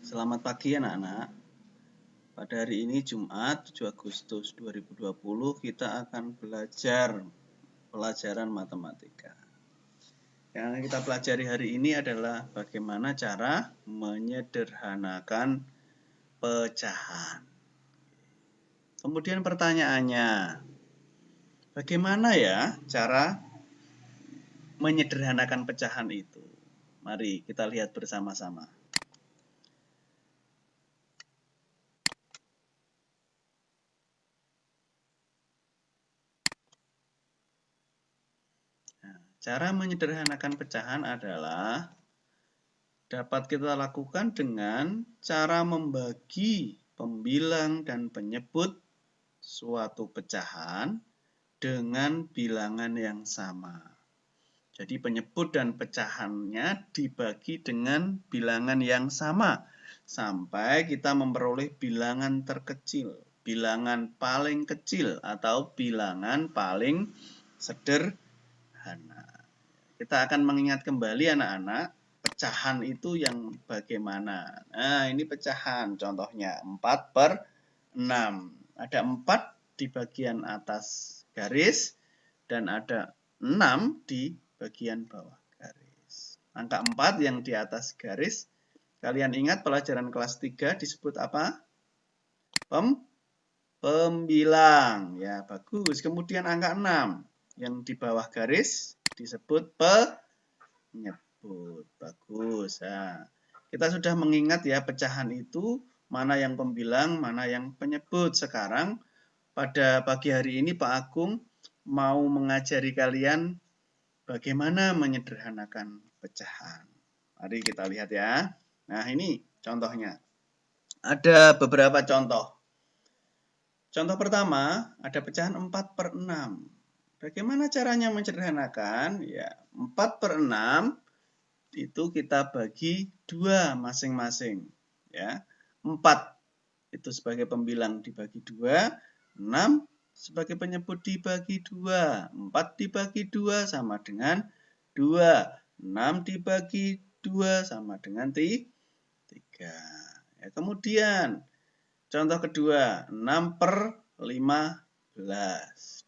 Selamat pagi anak-anak. Pada hari ini Jumat 7 Agustus 2020 kita akan belajar pelajaran matematika. Yang akan kita pelajari hari ini adalah bagaimana cara menyederhanakan pecahan. Kemudian pertanyaannya, bagaimana ya cara menyederhanakan pecahan itu? Mari kita lihat bersama-sama. Cara menyederhanakan pecahan adalah dapat kita lakukan dengan cara membagi pembilang dan penyebut suatu pecahan dengan bilangan yang sama. Jadi penyebut dan pecahannya dibagi dengan bilangan yang sama sampai kita memperoleh bilangan terkecil, bilangan paling kecil atau bilangan paling sederhana. Kita akan mengingat kembali anak-anak, pecahan itu yang bagaimana. Nah, ini pecahan contohnya 4/6. Ada 4 di bagian atas garis dan ada 6 di bagian bawah garis. Angka 4 yang di atas garis, kalian ingat pelajaran kelas 3 disebut apa? Pembilang. Ya, bagus. Kemudian angka 6 yang di bawah garis disebut penyebut. Bagus. Nah, kita sudah mengingat ya pecahan itu mana yang pembilang, mana yang penyebut. Sekarang pada pagi hari ini Pak Agung mau mengajari kalian bagaimana menyederhanakan pecahan. Mari kita lihat ya. Nah, ini contohnya. Ada beberapa contoh. Contoh pertama, ada pecahan 4/6. Bagaimana caranya menyederhanakan? Ya, 4/6 itu kita bagi 2 masing-masing. Ya, 4 itu sebagai pembilang dibagi 2, 6 sebagai penyebut dibagi 2. 4 dibagi 2 sama dengan 2. 6 dibagi 2 sama dengan 3. Ya, kemudian contoh kedua, 6/15.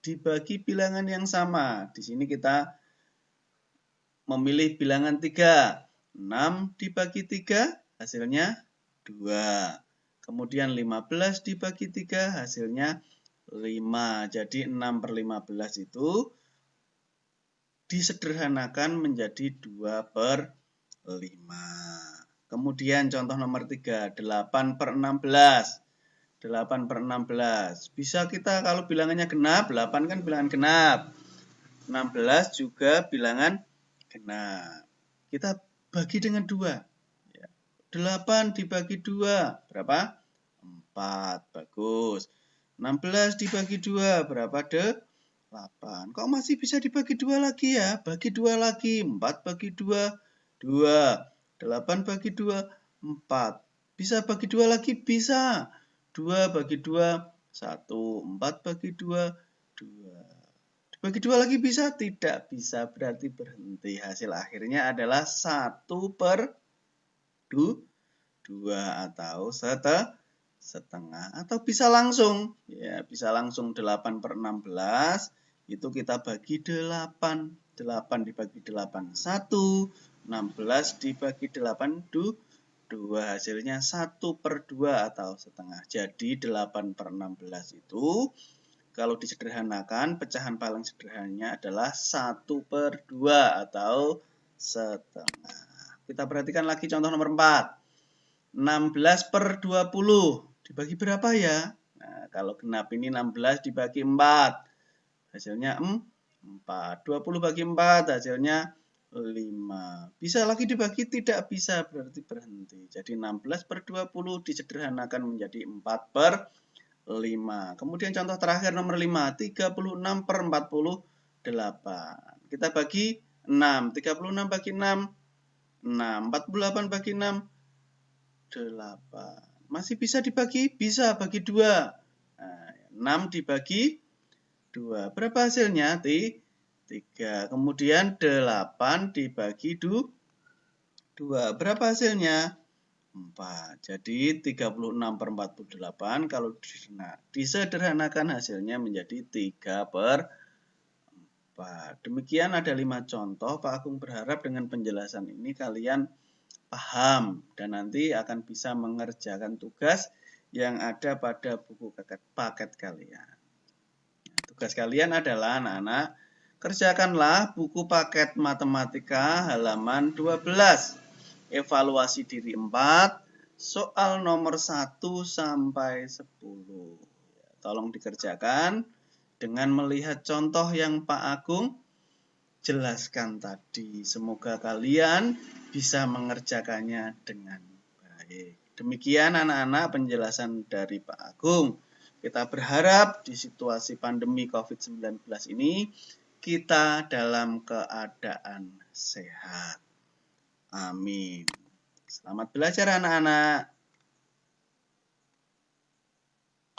Dibagi bilangan yang sama. Di sini kita memilih bilangan 3. 6 dibagi 3 hasilnya 2. Kemudian 15 dibagi 3 hasilnya 5. Jadi 6/15 itu disederhanakan menjadi 2/5. Kemudian contoh nomor 3, 8/16. 8/16. Bisa kita kalau bilangannya genap, 8 kan bilangan genap. 16 juga bilangan genap. Kita bagi dengan 2. 8 dibagi 2, berapa? 4. Bagus. 16 dibagi 2, berapa? 8. Kok masih bisa dibagi 2 lagi ya? Bagi 2 lagi. 4 bagi 2, 2. 8 bagi 2, 4. Bisa bagi 2 lagi? Bisa. 2 bagi 2, 1. 4 bagi 2, 2. Dibagi 2 lagi bisa? Tidak bisa, berarti berhenti. Hasil akhirnya adalah 1/2 atau setengah. Atau bisa langsung. Ya, bisa langsung 8/16. Itu kita bagi 8. 8 dibagi 8, 1. 16 dibagi 8, 2, hasilnya 1/2 atau setengah. Jadi 8/16 itu kalau disederhanakan, pecahan paling sederhananya adalah 1/2 atau setengah. Kita perhatikan lagi contoh nomor 4. 16/20. Dibagi berapa ya? Nah, kalau genap ini 16 dibagi 4. Hasilnya 4. 20 bagi 4 hasilnya 5. Bisa lagi dibagi? Tidak bisa, berarti berhenti. Jadi 16/20 disederhanakan menjadi 4/5. Kemudian contoh terakhir nomor 5, 36/48. Kita bagi 6. 36 bagi 6, 6. 48 bagi 6, 8. Masih bisa dibagi? Bisa, bagi 2. Nah, 6 dibagi 2. Berapa hasilnya? 3. Kemudian 8 dibagi 2. Berapa hasilnya? 4. Jadi 36/48 kalau disederhanakan hasilnya menjadi 3/4. Demikian ada 5 contoh. Pak Agung berharap dengan penjelasan ini kalian paham dan nanti akan bisa mengerjakan tugas yang ada pada buku paket kalian. Tugas kalian adalah anak-anak, kerjakanlah buku paket matematika halaman 12. Evaluasi diri 4, soal nomor 1 sampai 10. Tolong dikerjakan dengan melihat contoh yang Pak Agung jelaskan tadi. Semoga kalian bisa mengerjakannya dengan baik. Demikian anak-anak penjelasan dari Pak Agung. Kita berharap di situasi pandemi COVID-19 ini kita dalam keadaan sehat. Amin. Selamat belajar anak-anak.